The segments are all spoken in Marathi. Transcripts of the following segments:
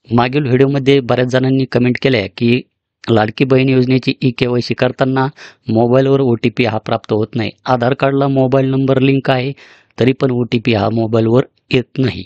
मागील व्हिडिओमध्ये बऱ्याच जणांनी कमेंट केल्या की लाडकी बहीण योजनेची ई-के-वाय-सी करताना मोबाईलवर ओ-टी-पी हा प्राप्त होत नाही. आधार कार्डला मोबाईल नंबर लिंक आहे, तरी पण ओ-टी-पी हा मोबाईलवर येत नाही.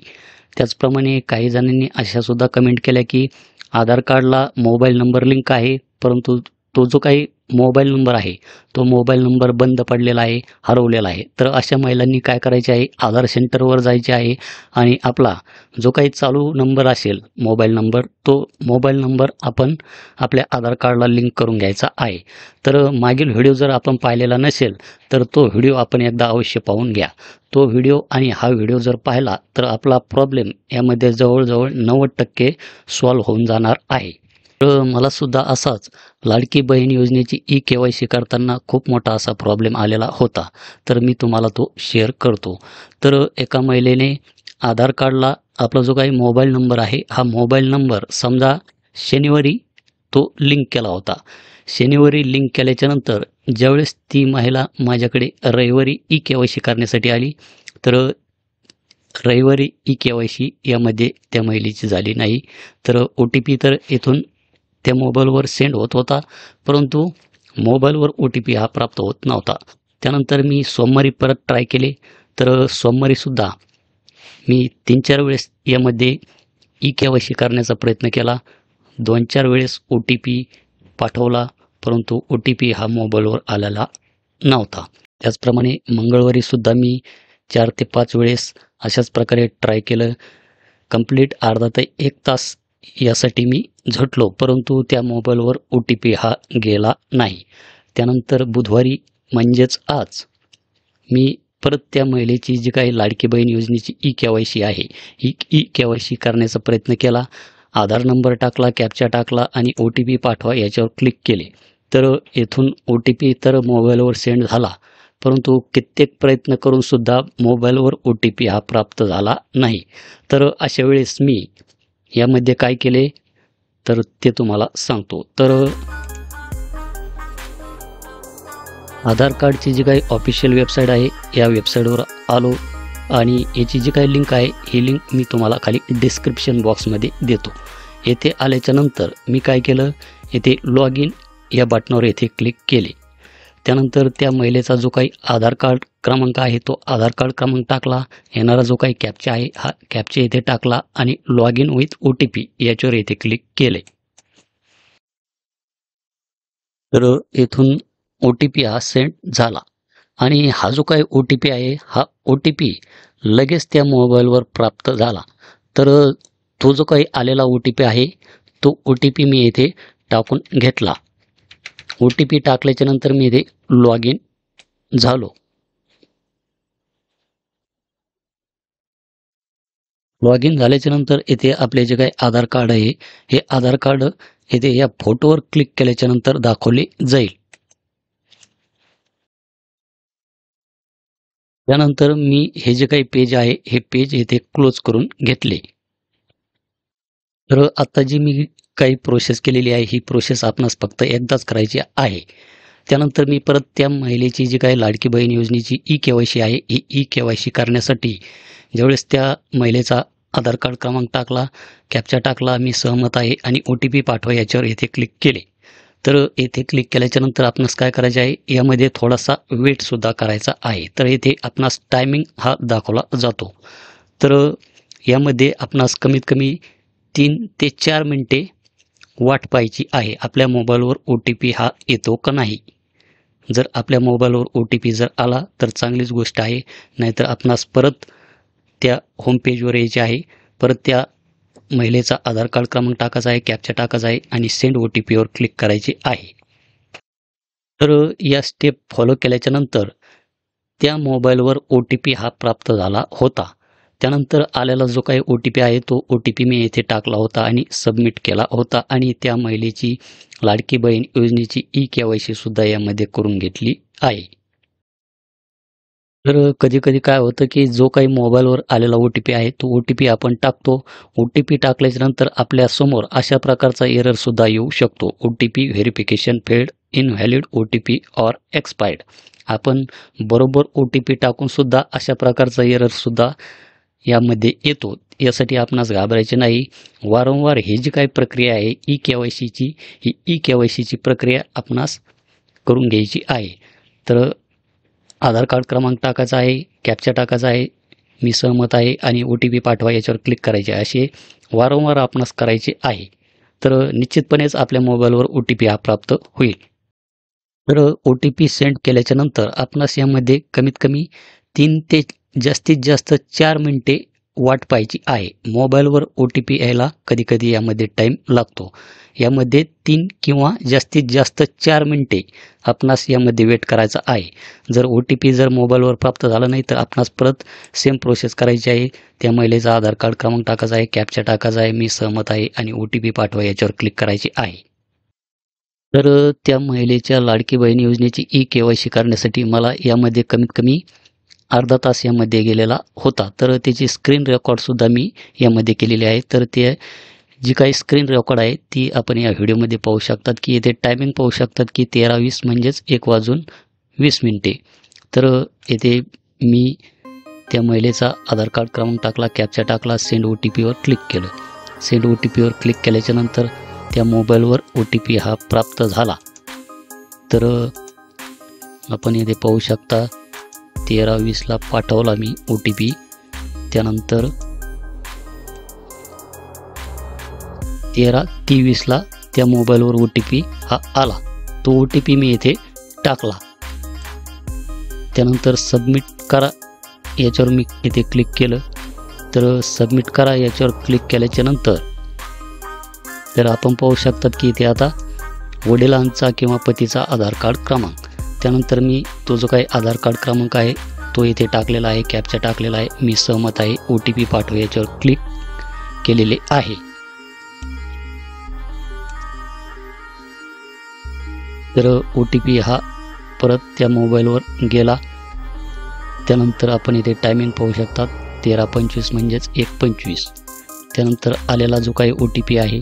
त्याचप्रमाणे काही जणांनी अशासुद्धा कमेंट केल्या की आधार कार्डला मोबाईल नंबर लिंक आहे, परंतु तो जो काही मोबाईल नंबर आहे, तो मोबाईल नंबर बंद पडलेला आहे, हरवलेला आहे. तर अशा महिलांनी काय करायचे आहे, आधार सेंटरवर जायचे आहे आणि आपला जो काही चालू नंबर असेल मोबाईल नंबर, तो मोबाईल नंबर आपण आपल्या आधार कार्डला लिंक करून घ्यायचा आहे. तर मागील व्हिडिओ जर आपण पाहिलेला नसेल, तर तो व्हिडिओ आपण एकदा अवश्य पाहून घ्या. तो व्हिडिओ आणि हा व्हिडिओ जर पाहिला तर आपला प्रॉब्लेम यामध्ये जवळजवळ 90% सॉल्व्ह होऊन जाणार आहे. तर मलासुद्धा असाच लाडकी बहीण योजनेची ई-के-वाय-सी करताना खूप मोठा असा प्रॉब्लेम आलेला होता. तर मी तुम्हाला तो शेअर करतो. तर एका महिलेने आधार कार्डला आपला जो काही मोबाईल नंबर आहे, हा मोबाईल नंबर समजा शनिवारी तो लिंक केला होता. शनिवारी लिंक केल्याच्यानंतर ज्यावेळेस ती महिला माझ्याकडे रविवारी ई-के-वाय-सी करण्यासाठी आली, तर रविवारी ई-के-वाय-सी यामध्ये त्या महिलेची झाली नाही. तर ओ-टी-पी तर इथून त्या मोबाईलवर सेंड होत होता, परंतु मोबाईलवर ओ-टी-पी हा प्राप्त होत नव्हता. त्यानंतर मी सोमवारी परत ट्राय केले, तर सोमवारीसुद्धा मी 3-4 वेळेस यामध्ये ई-के-वाय-सी करण्याचा प्रयत्न केला. 2-4 वेळेस ओ-टी-पी पाठवला, परंतु ओ-टी-पी हा मोबाईलवर आलेला नव्हता. त्याचप्रमाणे मंगळवारीसुद्धा मी 4 ते 5 वेळेस अशाच प्रकारे ट्राय केलं. कंप्लीट अर्धा ते 1 तास यासाठी मी झटलो, परंतु त्या मोबाईलवर ओ-टी-पी हा गेला नाही. त्यानंतर बुधवारी म्हणजेच आज मी परत त्या महिलेची जी काही लाडकी बहीण योजनेची ई-के-वाय-सी आहे, ही ई-के-वाय-सी करण्याचा प्रयत्न केला. आधार नंबर टाकला, कॅप्चा टाकला आणि ओ-टी-पी पाठवा याच्यावर क्लिक केले. तर येथून ओ-टी-पी तर मोबाईलवर सेंड झाला, परंतु कित्येक प्रयत्न करूनसुद्धा मोबाईलवर ओ-टी-पी हा प्राप्त झाला नाही. तर अशा वेळेस मी यामध्ये काय केले, तर ते तुम्हाला सांगतो. तर आधार कार्डची जी काही ऑफिशियल वेबसाईट आहे, या वेबसाईटवर आलो आणि याची जी काही लिंक आहे, ही लिंक मी तुम्हाला खाली डिस्क्रिप्शन बॉक्समध्ये देतो. येथे आल्याच्यानंतर मी काय केलं, येथे लॉग इन या बटनावर येथे क्लिक केले. त्यानंतर त्या महिलेचा जो काही आधार कार्ड क्रमांक आहे, तो आधार कार्ड क्रमांक टाकला. येणारा जो काही कॅप्चा आहे, हा कॅप्चा येथे टाकला आणि लॉग इन विथ ओ-टी-पी याच्यावर येथे क्लिक केले. तर येथून ओ-टी-पी हा सेंड झाला आणि हा जो काही ओ-टी-पी आहे, हा ओ-टी-पी लगेच त्या मोबाईलवर प्राप्त झाला. तर तो जो काही आलेला ओ-टी-पी आहे, तो ओ-टी-पी मी येथे टाकून घेतला. ओ-टी-पी टाकल्याच्यानंतर मी इथे लॉग इन झालो. लॉग इन झाल्याच्यानंतर येथे आपले जे काही आधार कार्ड आहे, हे आधार कार्ड येथे या फोटोवर क्लिक केल्याच्यानंतर दाखवले जाईल. त्यानंतर मी हे जे काही पेज आहे, हे पेज येथे क्लोज करून घेतले. तर आता जी मी काही प्रोसेस केलेली आहे, ही प्रोसेस आपणास फक्त एकदाच करायची आहे. त्यानंतर मी परत त्या महिलेची जी काही लाडकी बहीण योजनेची ई-के-वाय-सी आहे, ही ई-के-वाय-सी करण्यासाठी ज्यावेळेस त्या महिलेचा आधार कार्ड क्रमांक टाकला, कॅप्चा टाकला, मी सहमत आहे आणि ओ-टी-पी पाठवा याच्यावर येथे क्लिक केले. तर येथे क्लिक केल्याच्यानंतर आपणास काय करायचे आहे, यामध्ये थोडासा वेटसुद्धा करायचा आहे. तर येथे आपणास टायमिंग हा दाखवला जातो. तर यामध्ये आपणास कमीत कमी 3 ते 4 मिनिटे वाट पाहायची आहे. आपल्या मोबाईलवर ओ-टी-पी हा येतो का नाही. जर आपल्या मोबाईलवर ओ-टी-पी जर आला तर चांगलीच गोष्ट आहे, नाहीतर आपणास परत त्या होम पेजवर यायचे आहे. परत त्या महिलेचा आधार कार्ड क्रमांक टाकायचा आहे, कॅप्चा टाकायचा आहे आणि सेंड ओ-टी-पीवर क्लिक करायचे आहे. तर या स्टेप फॉलो केल्याच्यानंतर त्या मोबाईलवर ओ-टी-पी हा प्राप्त झाला होता. त्यानंतर आलेला जो काही ओ-टी-पी आहे, तो ओ-टी-पी मी येथे टाकला होता आणि सबमिट केला होता आणि त्या महिलेची लाडकी बहीण योजनेची ई-के-वाय-सी सुद्धा यामध्ये करून घेतली आहे. तर कधी-कधी काय होतं, की जो काही मोबाईलवर आलेला ओ-टी-पी आहे, तो ओ-टी-पी आपण टाकतो. ओ-टी-पी टाकल्याच्यानंतर आपल्यासमोर अशा प्रकारचा एररसुद्धा येऊ शकतो. OTP verification failed, invalid OTP or expired. आपण बरोबर ओ-टी-पी टाकूनसुद्धा अशा प्रकारचा एररसुद्धा यामध्ये येतो. यासाठी आपणास घाबरायचे नाही. वारंवार ही जी काही प्रक्रिया आहे ई-के-वाय-सीची, ही ई-के-वाय-सीची प्रक्रिया आपणास करून घ्यायची आहे. तर आधार कार्ड क्रमांक टाकायचा आहे, कॅप्चा टाकायचा आहे, मी सहमत आहे आणि OTP पाठवा याच्यावर क्लिक करायचे. असे वारंवार आपणास करायचे आहे. तर निश्चितपणेच आपल्या मोबाईलवर OTP हा प्राप्त होईल. तर OTP सेंड केल्याच्या नंतर आपणास यामध्ये कमीत कमी 3 ते जास्तीत जास्त 4 मिनिटे वाट पाहायची आहे. मोबाईलवर OTP यायला कधी-कधी यामध्ये टाईम लागतो. यामध्ये 3 किंवा जास्तीत जास्त 4 मिनिटे आपणास यामध्ये वेट करायचा आहे. जर OTP जर मोबाईलवर प्राप्त झाला नाही तर आपणास परत सेम प्रोसेस करायची आहे. त्या महिलेचा आधार कार्ड क्रमांक टाकायचा आहे, कॅप्चा टाकायचा आहे, मी सहमत आहे आणि OTP पाठवा याच्यावर क्लिक करायचे आहे. तर त्या महिलेच्या लाडकी बहीण योजनेची ई-के-वाय-सी करण्यासाठी मला यामध्ये कमीत कमी अर्धा तास यामध्ये गेलेला होता. तर त्याची स्क्रीन रेकॉर्डसुद्धा मी यामध्ये केलेली आहे. तर ते जी काही स्क्रीन रेकॉर्ड आहे ती आपण या व्हिडिओमध्ये पाहू शकतात की येथे टायमिंग पाहू शकतात की 13:20 म्हणजेच 1:20. तर येथे मी त्या महिलेचा आधार कार्ड क्रमांक टाकला, कॅप्चा टाकला, सेंड OTPवर क्लिक केलं. सेंड OTPवर क्लिक केल्याच्यानंतर त्या मोबाईलवर OTP हा प्राप्त झाला. तर आपण येथे पाहू शकता 13:20ला पाठवला मी OTP. त्यानंतर 13:23ला त्या मोबाईलवर OTP हा आला. तो OTP मी येथे टाकला. त्यानंतर सबमिट करा याच्यावर मी येथे क्लिक केलं. तर सबमिट करा याच्यावर क्लिक केल्याच्या नंतर तर आपण पाहू शकतात की इथे आता वडिलांचा किंवा पतीचा आधार कार्ड क्रमांक, त्यानंतर मी तो जो काही आधार कार्ड क्रमांक आहे तो इथे टाकलेला आहे, कॅप्चा टाकलेला आहे, मी सहमत आहे, OTP पाठवा याच्यावर क्लिक केलेले आहे. तर OTP हा परत त्या मोबाईलवर गेला. त्यानंतर आपण इथे टायमिंग पाहू शकतात 13:25 म्हणजेच 1:25. त्यानंतर आलेला जो काही OTP आहे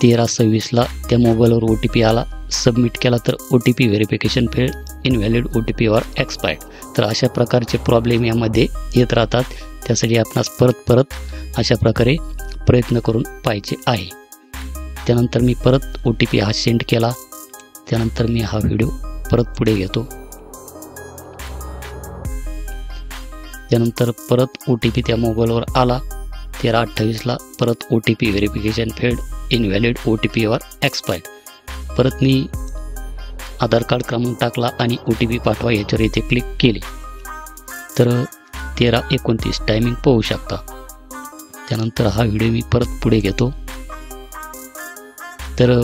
13:26ला त्या मोबाईलवर OTP आला. सबमिट केला तर OTP verification failed, invalid OTP or expired. तर अशा प्रकारचे प्रॉब्लेम यामध्ये येत राहतात. त्यासाठी आपणास परत अशा प्रकारे प्रयत्न करून पाहायचे आहे. त्यानंतर मी परत OTP हा सेंड केला. त्यानंतर मी हा व्हिडिओ परत पुढे घेतो. त्यानंतर परत OTP त्या मोबाईलवर आला 13:28ला. परत OTP verification failed, invalid OTP or expired. परत मी आधार कार्ड क्रमांक टाकला आणि OTP पाठवा याच्यावर इथे क्लिक केले. तर 13:29 टायमिंग पाहू शकता. त्यानंतर हा व्हिडिओ मी परत पुढे घेतो. तर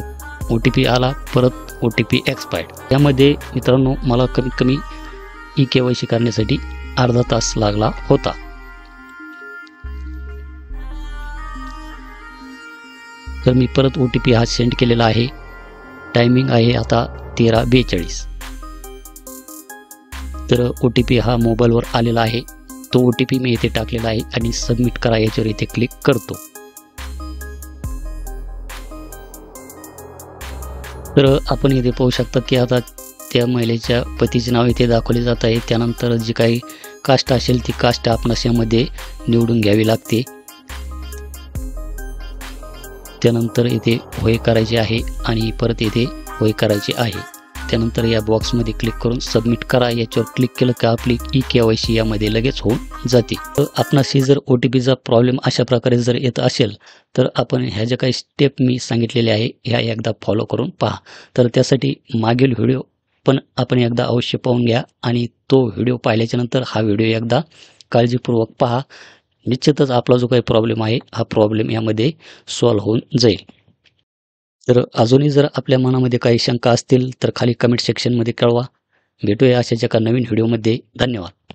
OTP आला, परत OTP एक्सपायर्ड. यामध्ये मित्रांनो मला कमीत कमी ई-के-वाय-सी करण्यासाठी अर्धा तास लागला होता. तर मी परत OTP हा सेंड केलेला आहे. टायमिंग आहे आता 13:42. तर OTP हा मोबाईलवर आलेला आहे. तो OTP मी इथे टाकलेला आहे आणि सबमिट करा याच्यावर इथे क्लिक करतो. तर आपण इथे पाहू शकता की आता त्या महिलेच्या पतीचे नाव इथे दाखवले जात आहे. त्यानंतर जी काही कास्ट असेल ती कास्ट आपणास यामध्ये निवडून घ्यावी लागते. त्यानंतर इथे होय करायचे आहे आणि परत इथे होय करायचे आहे. त्यानंतर या बॉक्समध्ये क्लिक करून सबमिट करा याच्यावर क्लिक केलं की आपली ई-के-वाय-सी यामध्ये लगेच होऊन जाते. तर आपणास जर OTPचा प्रॉब्लेम अशा प्रकारे जर येत असेल तर आपण ह्या ज्या काही स्टेप मी सांगितलेल्या आहे ह्या एकदा फॉलो करून पहा. तर त्यासाठी मागील व्हिडिओ पण आपण एकदा अवश्य पाहून घ्या आणि तो व्हिडिओ पाहिल्याच्या नंतर हा व्हिडिओ एकदा काळजीपूर्वक पहा. निश्चितच आपला जो काही प्रॉब्लेम आहे हा प्रॉब्लेम यामध्ये सॉल्व्ह होऊन जाईल. तर अजूनही जर आपल्या मनामध्ये काही शंका असतील तर खाली कमेंट सेक्शनमध्ये कळवा. भेटूया अशाच एका नवीन व्हिडिओमध्ये. धन्यवाद.